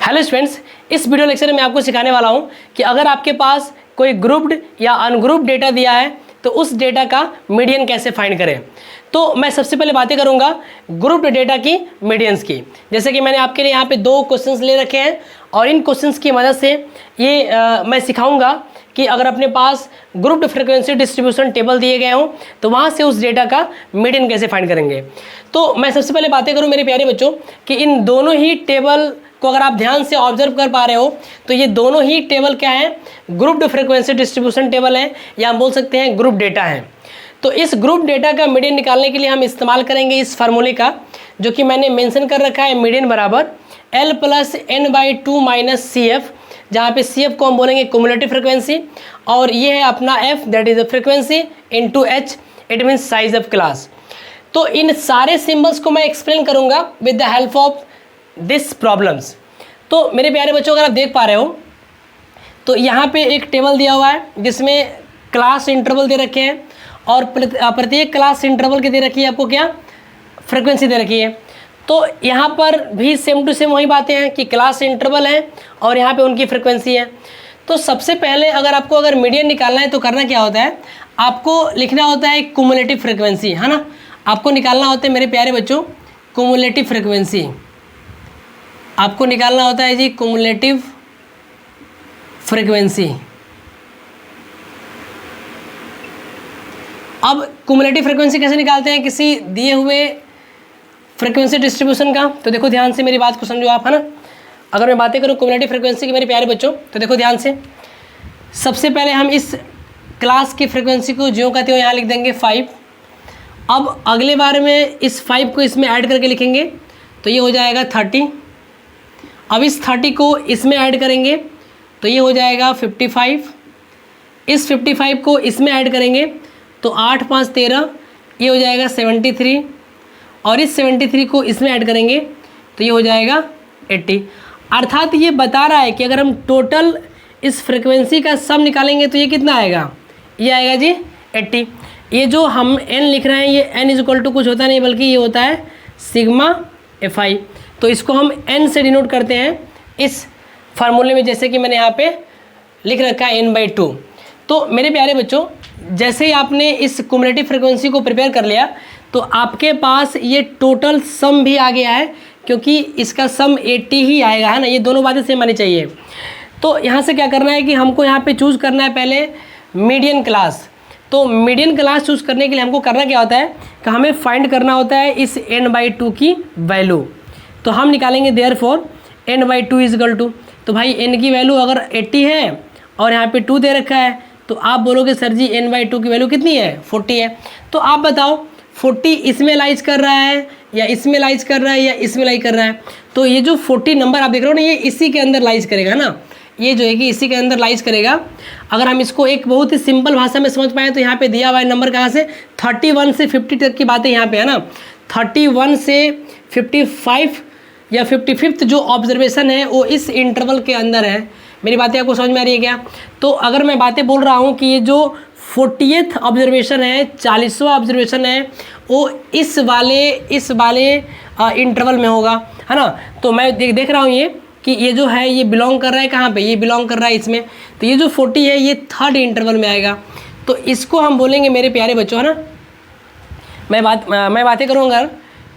Hello students, इस video lecture में मैं आपको सिखाने वाला हूं कि अगर आपके पास कोई ग्रुप्ड या अनग्रुप्ड डेटा दिया है तो उस डेटा का मीडियन कैसे फाइंड करें। तो मैं सबसे पहले बातें करूंगा ग्रुप्ड डेटा की मीडियंस की। जैसे कि मैंने आपके लिए यहाँ पे 2 क्वेश्चंस ले रखे हैं और इन क्वेश्चंस की मदद से ये मैं सिखाऊंगा कि अगर अपने पास ग्रुप्ड फ्रीक्वेंसी डिस्ट्रीब्यूशन टेबल दिए गए हों तो वहाँ से उस डेटा का मीडियन कैसे फाइंड करेंगे। तो मैं सबसे पहले बातें करूँ मेरे प्यारे बच्चों कि इन दोनों ही टेबल को अगर आप ध्यान से ऑब्जर्व कर पा रहे हो तो ये दोनों ही टेबल क्या है, ग्रुप्ड फ्रीक्वेंसी डिस्ट्रीब्यूशन टेबल है या हम बोल सकते हैं ग्रुप डेटा है। तो इस ग्रुप डेटा का मीडियन निकालने के लिए हम इस्तेमाल करेंगे इस फार्मूले का जो कि मैंने मेंशन कर रखा है, मीडियन बराबर L+N/2 माइनस CF, जहाँ पे CF को हम बोलेंगे क्युमुलेटिव फ्रीक्वेंसी और ये है अपना F that is the frequency into H it means size of class. तो इन सारे सिंबल्स को मैं एक्सप्लेन करूँगा with the help of this problems. तो मेरे प्यारे बच्चों अगर आप देख पा रहे हो तो यहाँ पे एक टेबल दिया हुआ है जिसमें क्लास इंटरवल दे रखे हैं और प्रत्येक क्लास इंटरवल के दे रखी है आपको क्या, फ्रीक्वेंसी दे रखी है। तो यहाँ पर भी सेम टू सेम वही बातें हैं कि क्लास इंटरवल है और यहाँ पे उनकी फ्रीक्वेंसी है। तो सबसे पहले अगर मीडियन निकालना है तो करना क्या होता है, आपको लिखना होता है क्युमुलेटिव फ्रीक्वेंसी, है ना। आपको निकालना होता है मेरे प्यारे बच्चों क्युमुलेटिव फ्रीक्वेंसी, आपको निकालना होता है जी क्युमुलेटिव फ्रीक्वेंसी। अब क्युमुलेटिव फ्रीक्वेंसी कैसे निकालते हैं किसी दिए हुए फ्रीक्वेंसी डिस्ट्रीब्यूशन का। तो देखो ध्यान से मेरी बात को समझो आप, है ना। अगर मैं बातें करूँ क्युमुलेटिव फ्रीक्वेंसी की मेरे प्यारे बच्चों तो देखो ध्यान से, सबसे पहले हम इस क्लास की फ्रीक्वेंसी को ज्यों का त्यों यहाँ लिख देंगे 5। अब अगले बार में इस 5 को इसमें ऐड करके लिखेंगे तो ये हो जाएगा 30। अब इस 30 को इसमें ऐड करेंगे तो ये हो जाएगा 55। इस 55 को इसमें ऐड करेंगे तो 8 5 13, ये हो जाएगा 73 और इस 73 को इसमें ऐड करेंगे तो ये हो जाएगा 80। अर्थात ये बता रहा है कि अगर हम टोटल इस फ्रीक्वेंसी का सम निकालेंगे तो ये कितना आएगा, ये आएगा जी 80। ये जो हम n लिख रहे हैं ये n इज इक्वल टू कुछ होता नहीं बल्कि ये होता है सिग्मा fi। तो इसको हम n से डिनोट करते हैं इस फार्मूले में, जैसे कि मैंने यहाँ पे लिख रखा है n/2। तो मेरे प्यारे बच्चों जैसे ही आपने इस क्युमुलेटिव फ्रीक्वेंसी को प्रिपेयर कर लिया तो आपके पास ये टोटल सम भी आ गया है क्योंकि इसका सम 80 ही आएगा, है ना। ये दोनों बातें सेम आनी चाहिए। तो यहाँ से क्या करना है कि हमको यहाँ पे चूज़ करना है पहले मीडियन क्लास। तो मीडियन क्लास चूज़ करने के लिए हमको करना क्या होता है कि हमें फाइंड करना होता है इस n/2 की वैल्यू। तो हम निकालेंगे therefore n/2 is equal to, तो भाई n की वैल्यू अगर 80 है और यहाँ पे 2 दे रखा है तो आप बोलोगे सर जी n/2 की वैल्यू कितनी है, 40 है। तो आप बताओ 40 इसमें लाइज कर रहा है या इसमें लाइज कर रहा है या इसमें लाइज कर रहा है। तो ये जो 40 नंबर आप देख रहे हो ना ये इसी के अंदर लाइज करेगा ना, ये जो है कि इसी के अंदर लाइज करेगा। अगर हम इसको एक बहुत ही सिंपल भाषा में समझ पाएँ तो यहाँ पे दिया हुआ है नंबर कहाँ से, 31 से 50 तक की बातें यहाँ पे है ना। 31 से 55 या 55th जो ऑब्जर्वेशन है वो इस इंटरवल के अंदर है। मेरी बातें आपको समझ में आ रही है क्या। तो अगर मैं बातें बोल रहा हूँ कि ये जो 40th ऑब्जर्वेशन है, 40वां ऑब्जर्वेशन है, वो इस वाले इंटरवल में होगा, है ना। तो मैं देख रहा हूँ ये कि ये जो है ये बिलोंग कर रहा है कहाँ पे, ये बिलोंग कर रहा है इसमें। तो ये जो 40 है ये 3rd इंटरवल में आएगा। तो इसको हम बोलेंगे मेरे प्यारे बच्चों, है ना। मैं बातें करूँगा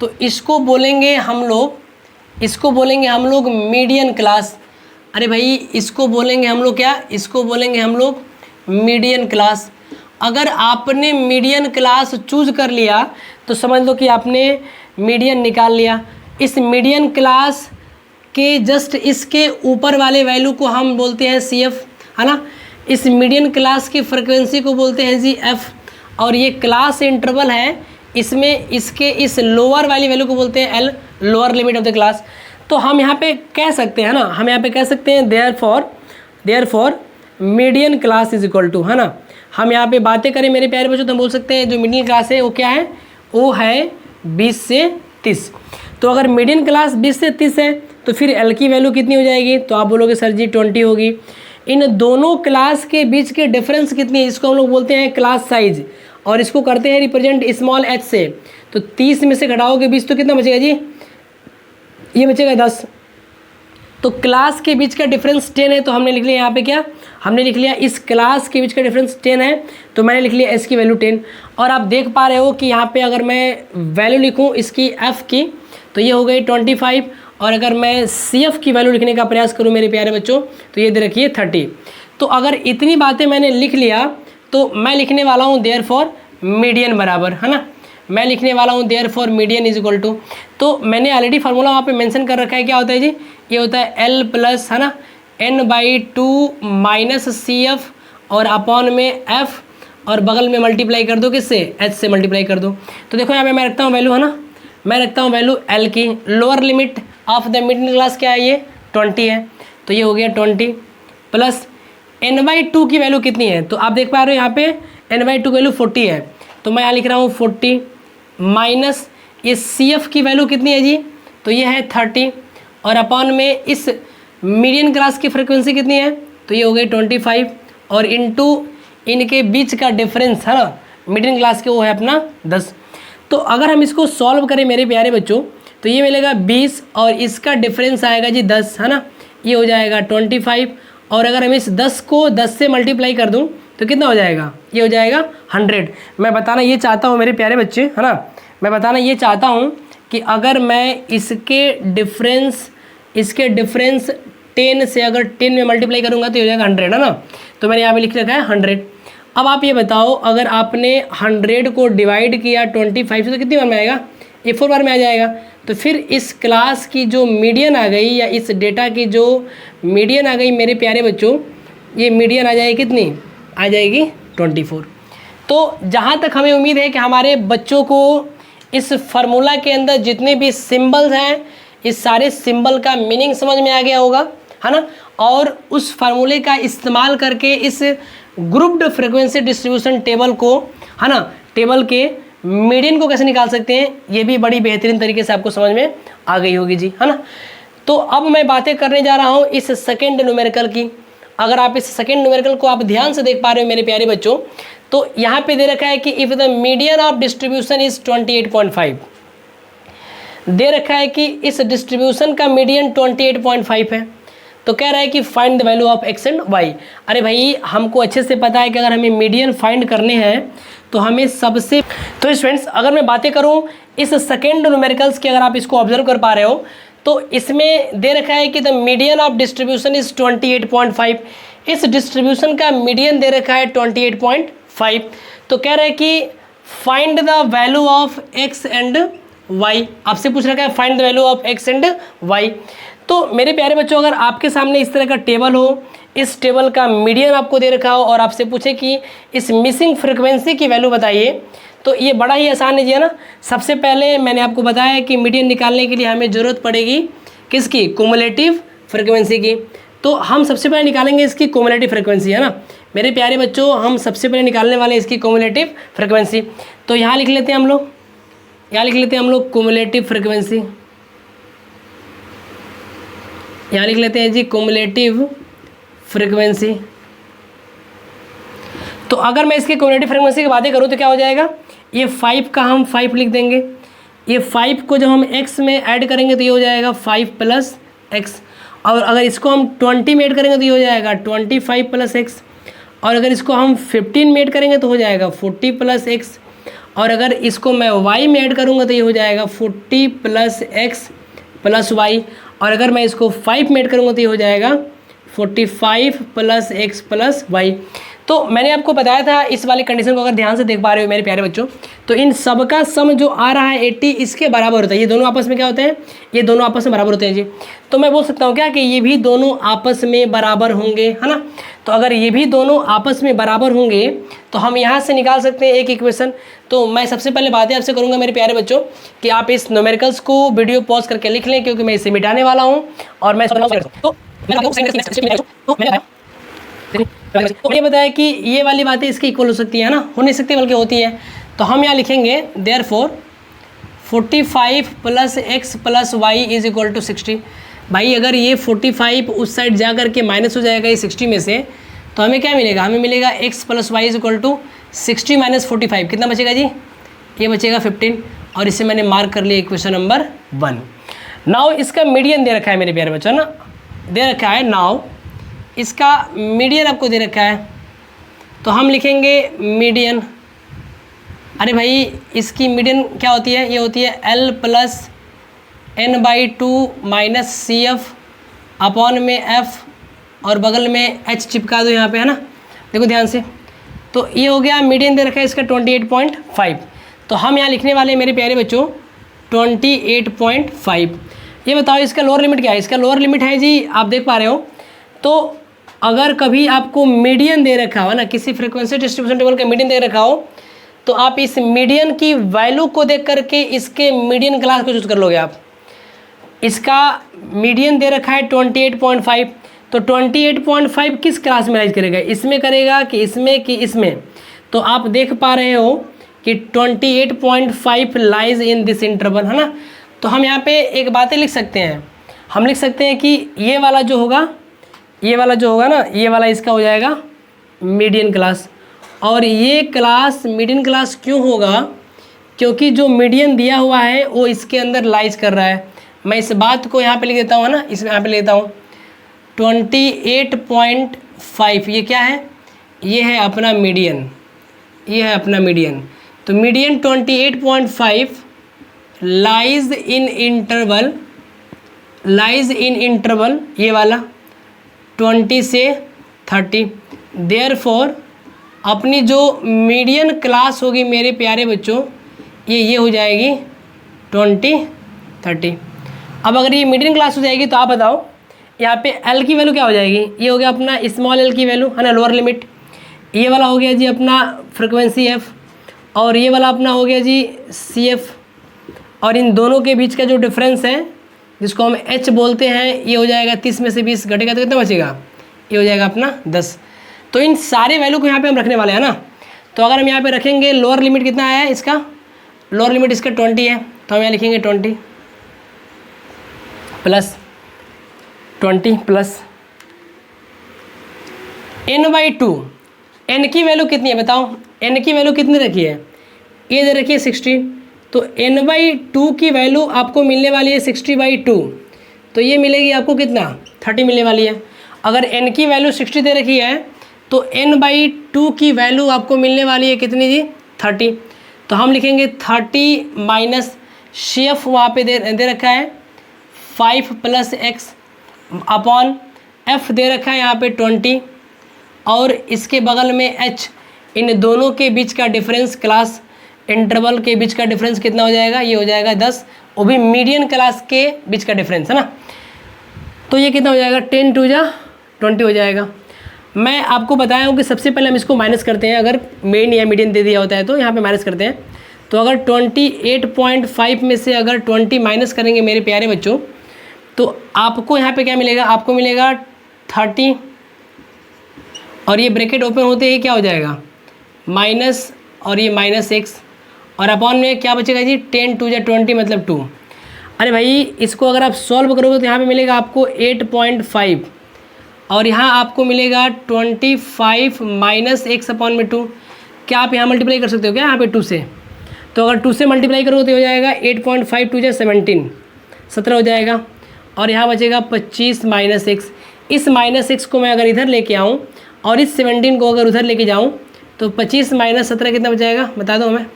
तो इसको बोलेंगे हम लोग मीडियन क्लास। अरे भाई इसको बोलेंगे हम लोग क्या, इसको बोलेंगे हम लोग मीडियन क्लास। अगर आपने मीडियन क्लास चूज कर लिया तो समझ लो कि आपने मीडियन निकाल लिया। इस मीडियन क्लास के जस्ट इसके ऊपर वाले वैल्यू को हम बोलते हैं CF, है ना। इस मीडियन क्लास की फ्रीक्वेंसी को बोलते हैं जी F और ये क्लास इंटरवल है, इसमें इसके इस लोअर वाली वैल्यू को बोलते हैं L, lower limit of the class. तो हम यहाँ पे कह सकते हैं ना, हम यहाँ पे कह सकते हैं therefore median class is equal to, है ना। हम यहाँ पे बातें करें मेरे प्यारे बच्चों तो हम बोल सकते हैं जो मीडियन क्लास है वो क्या है, वो है 20 से 30। तो अगर मीडियन क्लास 20 से 30 है तो फिर एल की वैल्यू कितनी हो जाएगी, तो आप बोलोगे सर जी 20 होगी। इन दोनों क्लास के बीच के डिफरेंस कितनी है, इसको हम लोग बोलते हैं क्लास साइज और इसको करते हैं रिप्रेजेंट स्मॉल h से। तो 30 में से घटाओगे 20 तो कितना बचेगा जी, ये बचेगा 10। तो क्लास के बीच का डिफरेंस 10 है, तो हमने लिख लिया यहाँ पे क्या, हमने लिख लिया इस क्लास के बीच का डिफरेंस 10 है, तो मैंने लिख लिया एस की वैल्यू 10। और आप देख पा रहे हो कि यहाँ पे अगर मैं वैल्यू लिखूँ इसकी एफ़ की तो ये हो गई 25, और अगर मैं सी एफ की वैल्यू लिखने का प्रयास करूँ मेरे प्यारे बच्चों तो ये दे रखिए 30। तो अगर इतनी बातें मैंने लिख लिया तो मैं लिखने वाला हूँ देयरफॉर मीडियन बराबर, है ना, मैं लिखने वाला हूँ therefore median is equal to, तो मैंने ऑलरेडी फार्मूला वहाँ पे मेंशन कर रखा है, क्या होता है जी, ये होता है एल प्लस, है ना, n/2 माइनस सी एफ और अपॉन में एफ, और बगल में मल्टीप्लाई कर दो किससे, एच से मल्टीप्लाई कर दो। तो देखो यहाँ पे मैं रखता हूँ वैल्यू, है ना, मैं रखता हूँ वैल्यू एल की, lower limit of the middle class क्या है, ये 20 है, तो ये हो गया 20 प्लस n/2 की वैल्यू कितनी है, तो आप देख पा रहे हो यहाँ पे n/2 वैल्यू 40 है, तो मैं यहाँ लिख रहा हूँ 40 माइनस ये सी एफ की वैल्यू कितनी है जी, तो ये है 30, और अपॉन में इस मीडियन क्लास की फ्रिक्वेंसी कितनी है, तो ये हो गई 25, और इनटू इनके बीच का डिफरेंस, है ना, मीडियन क्लास के वो है अपना 10। तो अगर हम इसको सॉल्व करें मेरे प्यारे बच्चों तो ये मिलेगा 20, और इसका डिफरेंस आएगा जी 10, है ना, ये हो जाएगा 25, और अगर हम इस 10 को 10 से मल्टीप्लाई कर दूं तो कितना हो जाएगा, ये हो जाएगा 100। मैं बताना ये चाहता हूँ मेरे प्यारे बच्चे, है ना, मैं बताना ये चाहता हूँ कि अगर मैं इसके डिफरेंस 10 से अगर 10 में मल्टीप्लाई करूँगा तो ये हो जाएगा 100, है ना, तो मैंने यहाँ पे लिख रखा है 100। अब आप ये बताओ अगर आपने 100 को डिवाइड किया 25 से तो कितनी बार में आएगा, ये 4 बार में आ जाएगा। तो फिर इस क्लास की जो मीडियन आ गई या इस डेटा की जो मीडियन आ गई मेरे प्यारे बच्चों, ये मीडियन आ जाएगी कितनी, आ जाएगी 24। तो जहाँ तक हमें उम्मीद है कि हमारे बच्चों को इस फार्मूला के अंदर जितने भी सिंबल्स हैं इस सारे सिंबल का मीनिंग समझ में आ गया होगा, है ना, और उस फार्मूले का इस्तेमाल करके इस ग्रुप्ड फ्रीक्वेंसी डिस्ट्रीब्यूशन टेबल को, है ना, टेबल के मीडियन को कैसे निकाल सकते हैं, ये भी बड़ी बेहतरीन तरीके से आपको समझ में आ गई होगी जी, है ना। तो अब मैं बातें करने जा रहा हूँ इस सेकेंड न्यूमेरिकल की। अगर आप इस सेकेंड न्यूमेरिकल को आप ध्यान से देख पा रहे हो मेरे प्यारे बच्चों, तो यहाँ पे दे रखा है कि if the median of distribution is 28.5, दे रखा है कि इस डिस्ट्रीब्यूशन का मीडियन 28.5 है, तो कह रहा है कि find the value of x and y. अरे भाई हमको अच्छे से पता है कि अगर हमें मीडियन फाइंड करने हैं तो हमें सबसे, तो स्टूडेंट्स अगर मैं बातें करूं इस सेकेंड न्यूमेरिकल्स की, अगर आप इसको ऑब्जर्व कर पा रहे हो तो इसमें दे रखा है कि the median of distribution is 28.5, इस डिस्ट्रीब्यूशन का मीडियन दे रखा है 28.5, तो कह रहा है कि find the value of x and y, आपसे पूछ रखा है find the value of x and y. तो मेरे प्यारे बच्चों अगर आपके सामने इस तरह का टेबल हो, इस टेबल का मीडियन आपको दे रखा हो और आपसे पूछे कि इस मिसिंग फ्रीक्वेंसी की वैल्यू बताइए, तो ये बड़ा ही आसान है जी, है ना। सबसे पहले मैंने आपको बताया कि मीडियन निकालने के लिए हमें ज़रूरत पड़ेगी किसकी, क्युमुलेटिव फ्रीक्वेंसी की। तो हम सबसे पहले निकालेंगे इसकी क्युमुलेटिव फ्रीक्वेंसी, है ना मेरे प्यारे बच्चों, हम सबसे पहले निकालने वाले इसकी क्युमुलेटिव फ्रीक्वेंसी। तो यहाँ लिख लेते हैं हम लोग, यहाँ लिख लेते हैं हम लोग क्युमुलेटिव फ्रीक्वेंसी, यहाँ लिख लेते हैं जी क्युमुलेटिव फ्रीक्वेंसी। तो अगर मैं इसकी क्युमुलेटिव फ्रीक्वेंसी की बातें करूँ तो क्या हो जाएगा, ये 5 का हम 5 लिख देंगे, ये 5 को जब हम x में ऐड करेंगे तो ये हो जाएगा 5 प्लस एक्स, और अगर इसको हम 20 में ऐड करेंगे तो ये हो जाएगा 25 प्लस एक्स, और अगर इसको हम 15 में ऐड करेंगे तो हो जाएगा 40 प्लस एक्स, और अगर इसको मैं y में ऐड करूँगा तो ये हो जाएगा 40 प्लस एक्स प्लस वाई, और अगर मैं इसको 5 में ऐड करूँगा तो ये हो जाएगा 45 प्लस एक्स प्लस वाई। तो मैंने आपको बताया था इस वाली कंडीशन को अगर ध्यान से देख पा रहे हो मेरे प्यारे बच्चों, तो इन सब का सम जो आ रहा है 80 इसके बराबर होता है। ये दोनों आपस में क्या होते हैं, ये दोनों आपस में बराबर होते हैं जी। तो मैं बोल सकता हूँ क्या कि ये भी दोनों आपस में बराबर होंगे, है ना। तो अगर ये भी दोनों आपस में बराबर होंगे तो हम यहाँ से निकाल सकते हैं एक इक्वेशन। तो मैं सबसे पहले बातें आपसे करूँगा मेरे प्यारे बच्चों कि आप इस न्यूमेरिकल्स को वीडियो पॉज करके लिख लें, क्योंकि मैं इसे मिटाने वाला हूँ और मैं तो ये बताया कि ये वाली बातें इसकी इक्वल हो सकती है ना, हो नहीं सकती बल्कि होती है। तो हम यहाँ लिखेंगे therefore 45 plus x plus y is equal to 60। भाई अगर ये 45 उस साइड जा करके माइनस हो जाएगा ये 60 में से, तो हमें क्या मिलेगा, हमें मिलेगा x plus y is equal to 60 minus 45, कितना बचेगा जी, ये बचेगा 15, और इसे मैंने मार्क कर लिया इक्वेशन नंबर 1। नाउ इसका मीडियन दे रखा है मेरे प्यारे बच्चों ना, दे रखा है। नाउ इसका मीडियन आपको दे रखा है, तो हम लिखेंगे मीडियन। अरे भाई इसकी मीडियन क्या होती है, ये होती है L plus n/2 minus CF upon में F और बगल में H चिपका दो यहाँ पे, है ना। देखो ध्यान से, तो ये हो गया मीडियन दे रखा है इसका 28.5। तो हम यहाँ लिखने वाले हैं मेरे प्यारे बच्चों 28.5। ये बताओ इसका लोअर लिमिट क्या है। इसका लोअर लिमिट है जी, आप देख पा रहे हो, तो अगर कभी आपको मीडियन दे रखा हो ना, किसी फ्रीक्वेंसी डिस्ट्रीब्यूशन टेबल का मीडियन दे रखा हो, तो आप इस मीडियन की वैल्यू को देख करके इसके मीडियन क्लास को चूज कर लोगे आप। इसका मीडियन दे रखा है 28.5, तो 28.5 किस क्लास में राइज करेगा, इसमें करेगा कि इसमें कि इसमें। तो आप देख पा रहे हो कि 28.5 लाइज इन दिस इंटरवल, है ना। तो हम यहाँ पे एक बातें लिख सकते हैं, हम लिख सकते हैं कि ये वाला जो होगा, ये वाला जो होगा ना, ये वाला इसका हो जाएगा मीडियन क्लास। और ये क्लास मीडियन क्लास क्यों होगा, क्योंकि जो मीडियन दिया हुआ है वो इसके अंदर लाइज कर रहा है। मैं इस बात को यहाँ पे लिख देता हूँ, है ना, इसमें यहाँ पे लिख देता हूँ 28.5। ये क्या है, ये है अपना मीडियन, ये है अपना मीडियन। तो median 28.5 lies in interval, lies in interval ये वाला 20 से 30। देयरफॉर अपनी जो मीडियन क्लास होगी मेरे प्यारे बच्चों, ये हो जाएगी 20-30। अब अगर ये मीडियन क्लास हो जाएगी तो आप बताओ यहाँ पे L की वैल्यू क्या हो जाएगी। ये हो गया अपना स्मॉल l की वैल्यू, है ना, लोअर लिमिट। ये वाला हो गया जी अपना फ्रिक्वेंसी f, और ये वाला अपना हो गया जी CF। और इन दोनों के बीच का जो डिफरेंस है जिसको हम h बोलते हैं, ये हो जाएगा 30 में से 20 घटेगा तो कितना बचेगा, ये हो जाएगा अपना 10। तो इन सारे वैल्यू को यहाँ पे हम रखने वाले हैं ना। तो अगर हम यहाँ पे रखेंगे लोअर लिमिट कितना है इसका, लोअर लिमिट इसका 20 है, तो हम यहाँ लिखेंगे 20 प्लस 20 प्लस n/2। n की वैल्यू कितनी है बताओ, n की वैल्यू कितनी रखी है, ये दे रखी है 60। तो n/2 की वैल्यू आपको मिलने वाली है 60/2, तो ये मिलेगी आपको कितना 30 मिलने वाली है। अगर n की वैल्यू 60 दे रखी है तो n/2 की वैल्यू आपको मिलने वाली है कितनी जी 30। तो हम लिखेंगे 30 माइनस CF वहाँ पे दे रखा है 5 प्लस x अपॉन f दे रखा है यहाँ पे 20, और इसके बगल में h। इन दोनों के बीच का डिफरेंस, क्लास इंटरवल के बीच का डिफरेंस कितना हो जाएगा, ये हो जाएगा 10, वो भी मीडियन क्लास के बीच का डिफरेंस, है ना। तो ये कितना हो जाएगा 10 2 जा 20 हो जाएगा। मैं आपको बताया हूँ कि सबसे पहले हम इसको माइनस करते हैं, अगर मेन या मीडियन दे दिया होता है तो यहाँ पे माइनस करते हैं। तो अगर 28.5 में से अगर 20 माइनस करेंगे मेरे प्यारे बच्चों, तो आपको यहाँ पे क्या मिलेगा, आपको मिलेगा 30, और ये ब्रैकेट ओपन होते ही क्या हो जाएगा माइनस, और ये माइनस x, और अपॉन में क्या बचेगा जी 10 2 जा 20 मतलब 2। अरे भाई इसको अगर आप सॉल्व करोगे तो यहाँ पे मिलेगा आपको 8.5, और यहाँ आपको मिलेगा 25 माइनस x अपॉन में 2। क्या आप यहाँ मल्टीप्लाई कर सकते हो क्या यहाँ पे 2 से, तो अगर 2 से मल्टीप्लाई करोगे तो हो जाएगा 8.5 2 जा 17 हो जाएगा, और यहाँ बचेगा 25 माइनस x। इस माइनस x को मैं अगर इधर लेके आऊँ और इस 17 को अगर उधर लेके जाऊँ तो 25 माइनस 17 कितना बचाएगा बता दो हमें,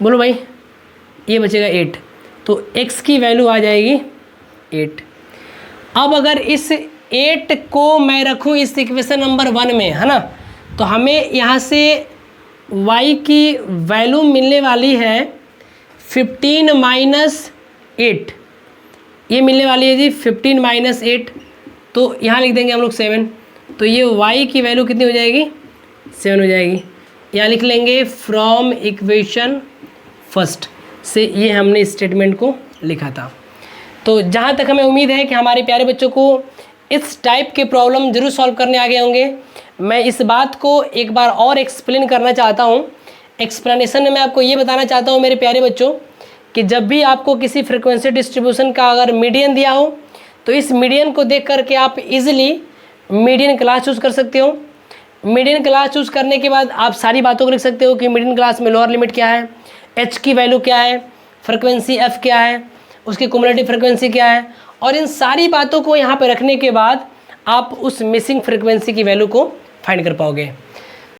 बोलो भाई। ये बचेगा 8, तो x की वैल्यू आ जाएगी 8। अब अगर इस 8 को मैं रखूँ इस इक्वेशन नंबर 1 में, है ना, तो हमें यहाँ से y की वैल्यू मिलने वाली है 15 माइनस 8। ये मिलने वाली है जी 15 माइनस 8, तो यहाँ लिख देंगे हम लोग 7। तो ये y की वैल्यू कितनी हो जाएगी 7 हो जाएगी। यहाँ लिख लेंगे फ्रॉम इक्वेशन फर्स्ट से, ये हमने स्टेटमेंट को लिखा था। तो जहाँ तक हमें उम्मीद है कि हमारे प्यारे बच्चों को इस टाइप के प्रॉब्लम जरूर सॉल्व करने आ गए होंगे। मैं इस बात को एक बार और एक्सप्लेन करना चाहता हूँ। एक्सप्लेनेशन में मैं आपको ये बताना चाहता हूँ मेरे प्यारे बच्चों कि जब भी आपको किसी फ्रिक्वेंसी डिस्ट्रीब्यूशन का अगर मीडियन दिया हो तो इस मीडियन को देख करके आप इजीली मीडियन क्लास चूज़ कर सकते हो। मीडियन क्लास चूज़ करने के बाद आप सारी बातों को लिख सकते हो कि मीडियन क्लास में लोअर लिमिट क्या है, एच की वैल्यू क्या है, फ्रिक्वेंसी एफ क्या है, उसकी क्युमुलेटिव फ्रिक्वेंसी क्या है, और इन सारी बातों को यहाँ पे रखने के बाद आप उस मिसिंग फ्रीक्वेंसी की वैल्यू को फाइंड कर पाओगे।